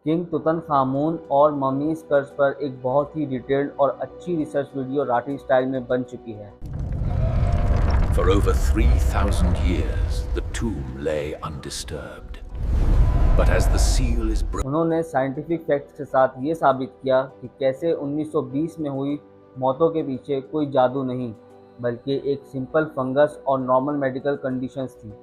King तुतनखामून और mummies कर्ज पर एक बहुत ही डिटेल्ड और अच्छी रिसर्च वीडियो राठी स्टाइल में बन चुकी है। For over 3,000 years, the tomb lay undisturbed. But as the seal is broken, उन्होंने साइंटिफिक फैक्ट्स के साथ ये साबित किया कि कैसे 1920 में हुई मौतों के पीछे कोई जादू नहीं, बल्कि एक सिंपल फंगस और नॉर्मल मेडिकल कंडीशंस थी।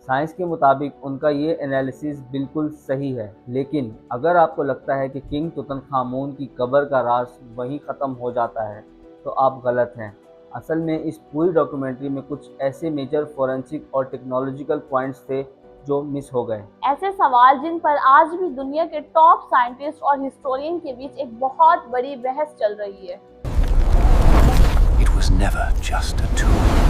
साइंस के मुताबिक उनका ये एनालिसिस बिल्कुल सही है, लेकिन अगर आपको लगता है कि किंग तुतनखामून की कब्र का राज वहीं ख़त्म हो जाता है, तो आप गलत हैं। असल में इस पूरी डॉक्यूमेंट्री में कुछ ऐसे मेजर फोरेंसिक और टेक्नोलॉजिकल पॉइंट्स थे जो मिस हो गए। ऐसे सवाल जिन पर आज भी दुनिया के टॉप साइंटिस्ट और हिस्टोरियन के बीच एक बहुत बड़ी बहस चल रही है। it was never just a tomb.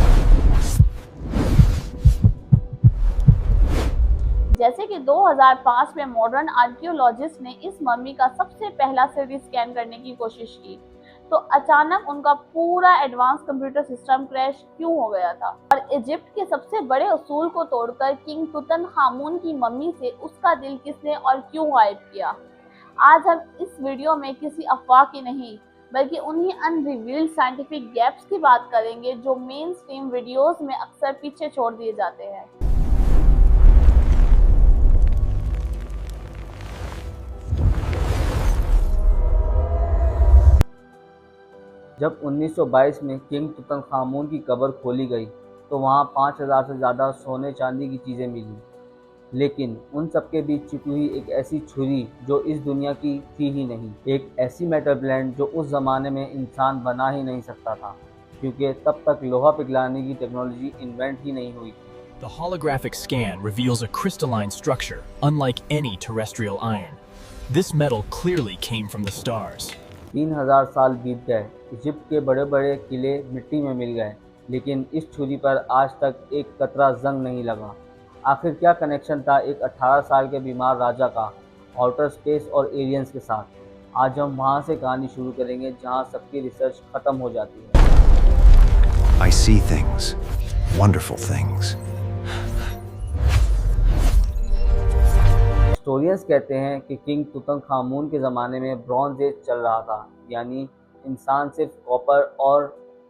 जैसे कि 2005 में मॉडर्न आर्कियोलॉजिस्ट ने इस मम्मी का सबसे पहला सीटी स्कैन करने की कोशिश की, तो अचानक उनका पूरा एडवांस कंप्यूटर सिस्टम क्रैश क्यों हो गया था? और इजिप्ट के सबसे बड़े उसूल को तोड़कर किंग तुतनखामून की मम्मी से उसका दिल किसने और क्यों गायब किया? आज हम इस वीडियो में किसी अफवाह की नहीं, बल्कि उन्हीं अनरिवील्ड साइंटिफिक गैप्स की बात करेंगे जो मेन स्ट्रीम वीडियोस में अक्सर पीछे छोड़ दिए जाते हैं। जब 1922 में किंग तुतनखामून की कब्र खोली गई, तो वहाँ 5,000 से ज़्यादा सोने चांदी की चीज़ें मिली, लेकिन उन सबके बीच छिपी हुई एक ऐसी छुरी जो इस दुनिया की थी ही नहीं, एक ऐसी मेटल ब्लेंड जो उस ज़माने में इंसान बना ही नहीं सकता था, क्योंकि तब तक लोहा पिघलाने की टेक्नोलॉजी इन्वेंट ही नहीं हुई थी। The holographic scan reveals a crystalline structure, unlike any terrestrial iron. This metal clearly came from the stars. 3,000 साल बीत गए, इजिप्ट के बड़े बड़े किले मिट्टी में मिल गए, लेकिन इस छुरी पर आज तक एक कतरा जंग नहीं लगा। आखिर क्या कनेक्शन था एक 18 साल के बीमार राजा का आउटर स्पेस और एलियंस के साथ? आज हम वहाँ से कहानी शुरू करेंगे जहाँ सबकी रिसर्च ख़त्म हो जाती है। I see things, wonderful things. Historians कहते हैं कि किंग तुतनखामून के ज़माने में ब्रॉन्ज एज चल रहा था, यानी इंसान सिर्फ कॉपर और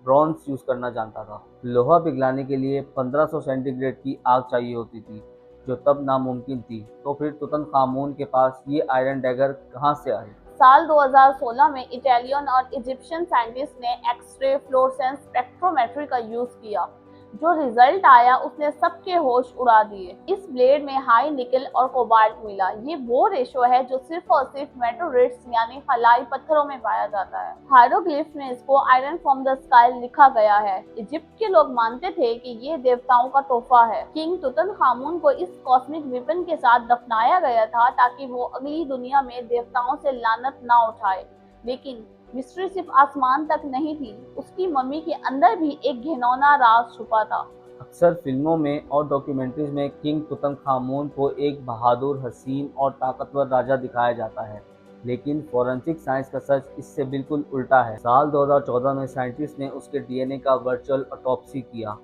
ब्रॉन्ज यूज़ करना जानता था। लोहा पिघलाने के लिए 1500 सेंटीग्रेड की आग चाहिए होती थी, जो तब नामुमकिन थी। तो फिर तुतनखामून के पास ये आयरन डैगर कहाँ से आए? साल 2016 में इटालियन और इजिप्शियन साइंटिस्ट ने एक्स-रे फ्लोरेसेंस स्पेक्ट्रोमेट्री का यूज किया। जो रिजल्ट आया उसने सबके होश उड़ा दिए। इस ब्लेड में हाई निकल और कोबाल्ट मिला। ये वो रेशो है जो सिर्फ और सिर्फ मेटोरिट्स यानी फलाई पत्थरों में पाया जाता है। हायरोग्लिफ में इसको आयरन फ्रॉम द स्काई लिखा गया है। इजिप्ट के लोग मानते थे कि ये देवताओं का तोहफा है। किंग तुतनखामून को इस कॉस्मिक वेपन के साथ दफनाया गया था ताकि वो अगली दुनिया में देवताओं से लानत ना उठाए। लेकिन मिस्ट्री सिर्फ आसमान तक नहीं थी, उसकी मम्मी के अंदर भी एक घिनौना राज छुपा था। अक्सर फिल्मों में और डॉक्यूमेंट्रीज में किंग तुतनखामून को एक बहादुर, हसीन और ताकतवर राजा दिखाया जाता है, लेकिन फॉरेंसिक साइंस का सच इससे बिल्कुल उल्टा है। साल 2014 में साइंटिस्ट ने उसके डीएनए का वर्चुअल ऑटोप्सी किया।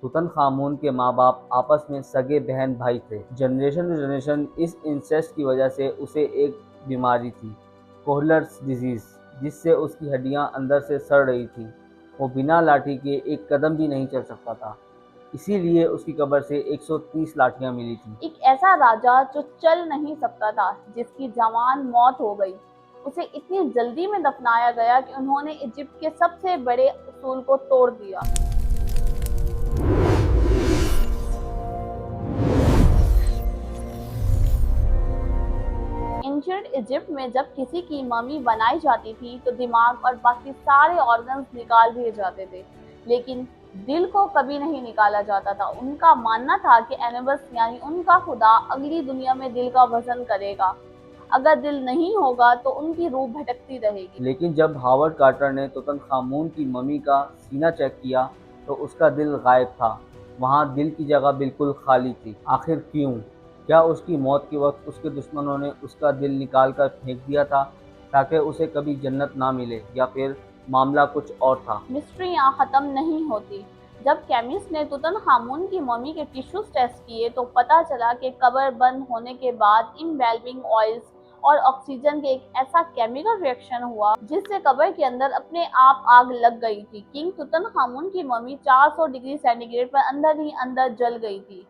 तुतनखामून के माँ बाप आपस में सगे बहन भाई थे। जनरेशन टू जनरेशन इस इंसेस्ट की वजह से उसे एक बीमारी थी, कोहलर्स डिजीज़, जिससे उसकी हड्डियां अंदर से सड़ रही थीं। वो बिना लाठी के एक कदम भी नहीं चल सकता था, इसीलिए उसकी कब्र से 130 लाठियां मिली थी। एक ऐसा राजा जो चल नहीं सकता था, जिसकी जवान मौत हो गई, उसे इतनी जल्दी में दफनाया गया कि उन्होंने इजिप्ट के सबसे बड़े उसूल को तोड़ दिया। एंशिएंट इजिप्ट में जब किसी की मम्मी बनाई जाती थी तो दिमाग और बाकी सारे ऑर्गन्स निकाल दिए जाते थे, लेकिन दिल को कभी नहीं निकाला जाता था। उनका मानना था कि एनिमस यानी उनका खुदा अगली दुनिया में दिल का वजन करेगा। अगर दिल नहीं होगा तो उनकी रूह भटकती रहेगी। लेकिन जब हावर्ड कार्टर ने तुतनखामून की मम्मी का सीना चेक किया तो उसका दिल गायब था। वहाँ दिल की जगह बिल्कुल खाली थी। आखिर क्यों? क्या उसकी मौत के वक्त उसके दुश्मनों ने उसका दिल निकाल कर फेंक दिया था ताकि उसे कभी जन्नत ना मिले, या फिर मामला कुछ और था? मिस्ट्री यहाँ खत्म नहीं होती। जब केमिस्ट ने तुतनखामून की मम्मी के टिश्यूज टेस्ट किए तो पता चला कि कब्र बंद होने के बाद इम्बैल्बिंग ऑयल्स और ऑक्सीजन के एक ऐसा केमिकल रिएक्शन हुआ जिससे कब्र के अंदर अपने आप आग लग गई थी। किंग तुतनखामुन की मम्मी 400 डिग्री सेंटीग्रेड पर अंदर ही अंदर जल गई थी।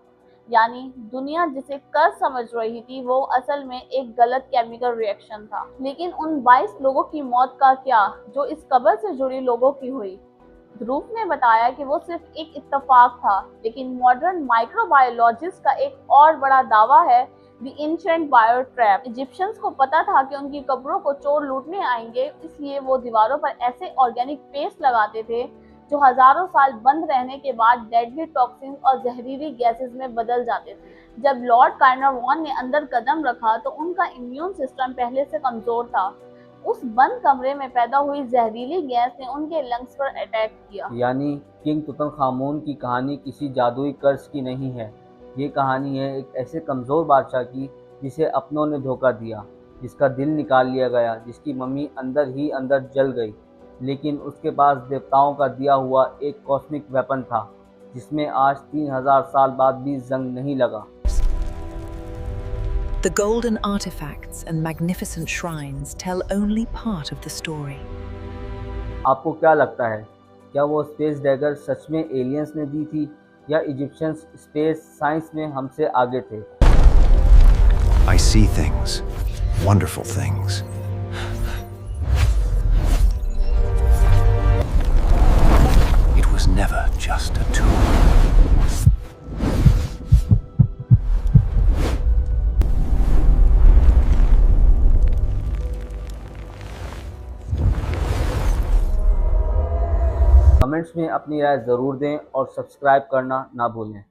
यानी दुनिया जिसे कर्ज समझ रही थी वो असल में एक गलत केमिकल रिएक्शन था। लेकिन उन 22 लोगों की मौत का क्या जो इस कब्र से जुड़ी लोगों की हुई? ध्रुव ने बताया कि वो सिर्फ एक इत्तेफाक था, लेकिन मॉडर्न माइक्रोबायोलॉजिस्ट का एक और बड़ा दावा है the ancient bio trap. Egyptians को पता था कि उनकी कब्रों को चोर लूटने आएंगे, इसलिए वो दीवारों पर ऐसे ऑर्गेनिक पेस्ट लगाते थे जो हजारों साल बंद रहने के बाद डेडली टॉक्सिन और जहरीली गैसेस में बदल जाते थे। जब लॉर्ड कार्नरवॉन ने अंदर कदम रखा तो उनका इम्यून सिस्टम पहले से कमजोर था। उस बंद कमरे में पैदा हुई जहरीली गैस ने उनके लंग्स पर अटैक किया। यानी किंग तुतनखामुन की कहानी किसी जादुई कर्ज की नहीं है। ये कहानी है एक ऐसे कमज़ोर बादशाह की जिसे अपनों ने धोखा दिया, जिसका दिल निकाल लिया गया, जिसकी मम्मी अंदर ही अंदर जल गई, लेकिन उसके पास देवताओं का दिया हुआ एक कॉस्मिक वेपन था जिसमें आज 3000 साल बाद भी जंग नहीं लगा। The golden artifacts and magnificent shrines tell only part of the story. आपको क्या लगता है, क्या वो स्पेस डैगर सच में एलियंस ने दी थी या इजिप्शियंस स्पेस साइंस में हमसे आगे थे? I see things, wonderful things. It was never just a tomb. Comments में अपनी राय ज़रूर दें और सब्सक्राइब करना ना भूलें।